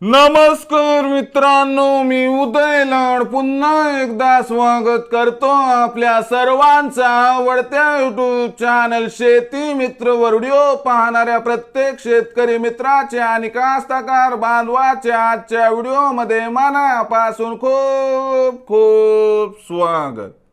नमस्कार मित्रांनो, मी उदय लाड पुन्हा एकदा स्वागत करतो आपल्या सर्वांचा आवडत्या युट्यूब चॅनल शेती मित्र वर व्हिडिओ पाहणाऱ्या प्रत्येक शेतकरी मित्राचे आणि कास्तकार बांधवाचे आजच्या व्हिडिओमध्ये मनापासून खूप खूप स्वागत।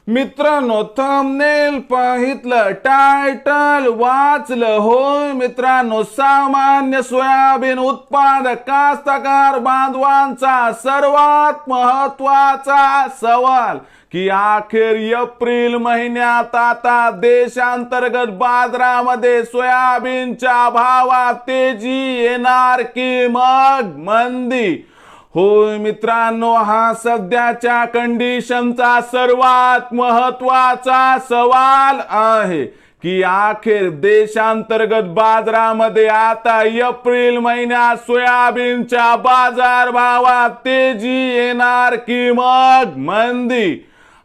मित्रांनो, थंबनेल पाहितलं, टायटल वाचलं, होय मित्रांनो, सामान्य सोयाबीन उत्पादक कास्तकार बांधवांचा सर्वात महत्वाचा सवाल की अखेर एप्रिल महिन्यात आता देशांतर्गत बाजारामध्ये सोयाबीनच्या भावात तेजी येणार की मग मंदी? होय मित्रांनो, हा सध्याच्या कंडिशनचा सर्वात महत्वाचा सवाल आहे की अखेर देशांतर्गत बाजारामध्ये आता एप्रिल महिन्यात सोयाबीनच्या बाजारभावात तेजी येणार की मग मंदी?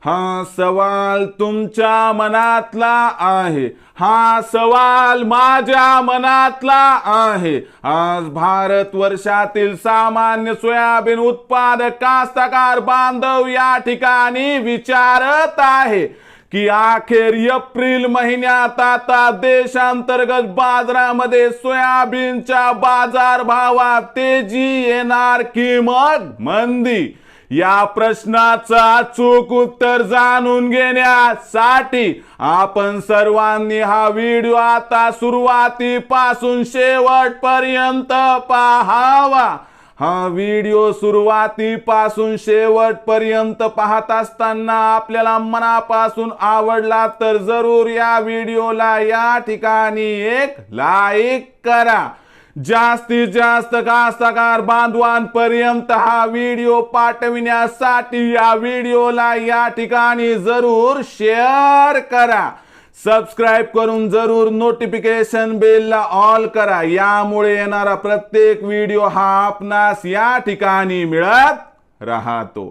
हा सवाल तुमच्या मनातला आहे, हा सवाल माझ्या मनातला आहे। आज भारत वर्षातील सामान्य सोयाबीन उत्पादक कास्तकार बांधव या ठिकाणी विचारत आहे की अखेर एप्रिल महिन्यात आता देशांतर्गत बाजारामध्ये सोयाबीनच्या बाजारभावात तेजी येणार की मग मंदी? या प्रश्नाचं अचूक उत्तर जाणून घेण्यासाठी आपण सर्वांनी हा व्हिडिओ आता सुरुवातीपासून शेवटपर्यंत पाहावा। हा व्हिडिओ सुरुवातीपासून शेवटपर्यंत पाहत असताना आपल्याला मनापासून आवडला तर जरूर या व्हिडिओला या ठिकाणी एक लाईक करा। जास्तीत जास्त कास्तकार बांधवांपर्यंत हा व्हिडिओ पाठविण्यासाठी या व्हिडिओला या ठिकाणी जरूर शेअर करा। सबस्क्राइब करून जरूर नोटिफिकेशन बेलला ऑल करा, यामुळे येणारा प्रत्येक व्हिडिओ हा आपणास या ठिकाणी मिळत राहतो।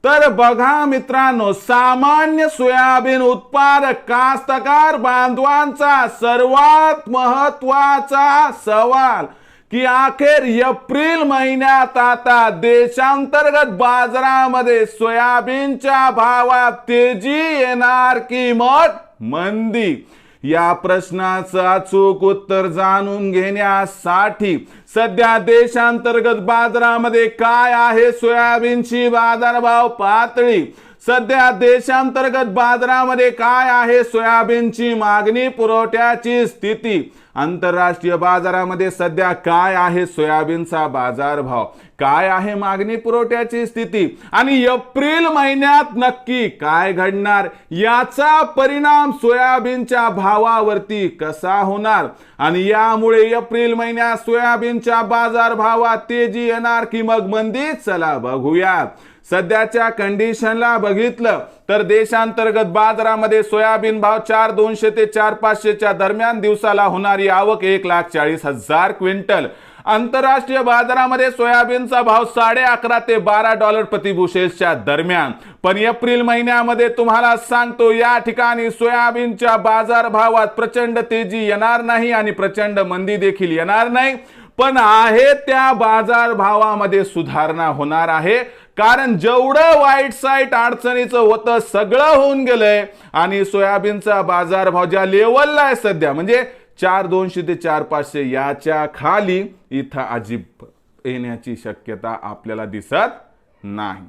तर बघा मित्रांनो, सामान्य सोयाबीन उत्पादक कास्तकार बांधवांचा सर्वात महत्वाचा सवाल की अखेर एप्रिल महिन्यात आता देशांतर्गत बाजारामध्ये सोयाबीनच्या भावात तेजी येणार की मग मंदी? या प्रश्नाचं अचूक उत्तर जाणून घेण्यासाठी सध्या देशांतर्गत बाजारामध्ये काय आहे सोयाबीनची बाजारभाव पातळी, सध्या देशांतर्गत बाजारामध्ये काय आहे सोयाबीनची मागणी पुरवठ्याची स्थिती, आंतरराष्ट्रीय बाजारामध्ये सध्या काय आहे सोयाबीनचा बाजारभाव, काय आहे मागणी पुरवठ्याची स्थिती आणि एप्रिल महिन्यात नक्की काय घडणार, याचा परिणाम सोयाबीनच्या भावावरती कसा होणार आणि यामुळे एप्रिल महिन्यात सोयाबीनच्या बाजारभावात तेजी येणार की मग मंदी? चला बघूया। सध्याच्या कंडिशनला बघितलं तर देशांतर्गत बाजारामध्ये सोयाबीन भाव 4,200 ते 4,500 दरम्यान दिवसाला होणारी आवक 1,40,000 क्विंटल। आंतरराष्ट्रीय बाजारामध्ये सोयाबीनचा भाव $11.5 ते $12 प्रति बुशेलच्या दरम्यान। पण एप्रिल महिन्यामध्ये तुम्हाला सांगतो या ठिकाणी सोयाबीनच्या बाजारभावात प्रचंड तेजी येणार नाही आणि प्रचंड मंदी देखील येणार नाही, पण आहे त्या बाजारभावामध्ये सुधारणा होणार आहे। कारण जेवढं वाईट साईट अडचणीचं होतं सगळं होऊन गेलंय आणि सोयाबीनचा बाजारभाव ज्या लेवलला आहे सध्या म्हणजे 4,200 ते 4,500 याच्या खाली इथं अजिब येण्याची शक्यता आपल्याला दिसत नाही।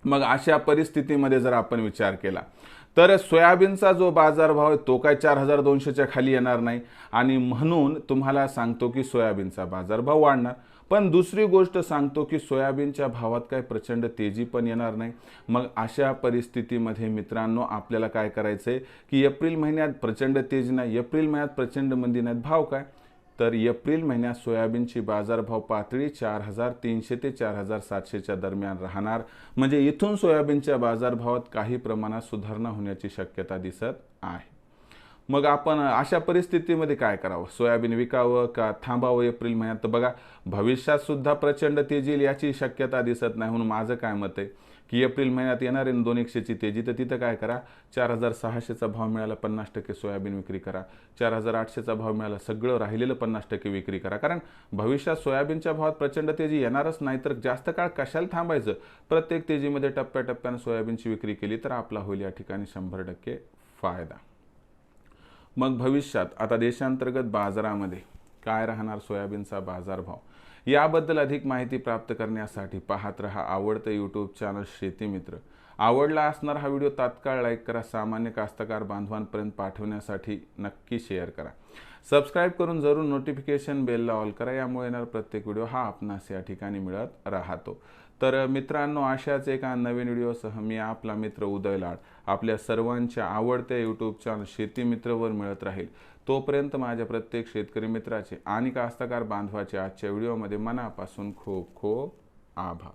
मग अशा परिस्थितीमध्ये जर आपण विचार केला तर सोयाबीनचा जो बाजारभाव आहे तो काय 4,200च्या खाली येणार नाही आणि म्हणून तुम्हाला सांगतो की सोयाबीनचा बाजारभाव वाढणार। पण दुसरी गोष्ट सांगतो की सोयाबीनच्या भावात काय प्रचंड तेजी पण येणार नाही। मग अशा परिस्थितीमध्ये मित्रांनो आपल्याला काय करायचंय की एप्रिल महिन्यात प्रचंड तेजी नाही, एप्रिल महिन्यात प्रचंड मंदी नाही, भाव काय तर एप्रिल महिन्यात सोयाबीनची बाजारभाव पातळी 4,300 ते 4,700च्या दरम्यान राहणार। म्हणजे इथून सोयाबीनच्या बाजारभावात काही प्रमाणात सुधारणा होण्याची शक्यता दिसत आहे। मग आपण अशा परिस्थितीमध्ये काय करावं, सोयाबीन विकावं का थांबावं एप्रिल महिन्यात? तर बघा, भविष्यात सुद्धा प्रचंड तेजी याची शक्यता दिसत नाही। म्हणून माझं काय मत आहे की एप्रिल महिन्यात येणार आहे 2,100ची तेजी, तर तिथं काय करा, 4,600चा भाव मिळाला 50% सोयाबीन विक्री करा, 4,800चा भाव मिळाला सगळं राहिलेलं 50% विक्री करा. कारण भविष्यात सोयाबीनच्या भावात प्रचंड तेजी येणारच नाही, तर जास्त काळ कशाला थांबायचं. प्रत्येक तेजीमध्ये टप्प्याटप्प्यानं सोयाबीनची विक्री केली तर आपला होईल या ठिकाणी 100% फायदा. मग भविष्यात आता देशांतर्गत बाजारामध्ये काय राहणार सोयाबीनचा बाजारभाव, याबद्दल अधिक माहिती प्राप्त करण्यासाठी पाहत रहा आवडतं यूट्यूब चॅनल शेतीमित्र. आवडला असणार हा व्हिडिओ तात्काळ लाईक करा. सामान्य कास्तकार बांधवांपर्यंत पाठवण्यासाठी नक्की शेअर करा. सबस्क्राईब करून जरूर नोटिफिकेशन बेलला ऑल करा. यामुळे येणार प्रत्येक व्हिडिओ हा आपणास या ठिकाणी मिळत राहतो. तर मित्रांनो, अशाच एका नवीन व्हिडिओसह मी आपला मित्र उदय लाड आपल्या सर्वांच्या आवडत्या यूट्यूब चॅनल शेतीमित्रवर मिळत राहील. तोपर्यंत माझ्या प्रत्येक शेतकरी मित्राचे आणि कास्तकार बांधवाचे आजच्या व्हिडिओमध्ये मनापासून खूप खूप आभार.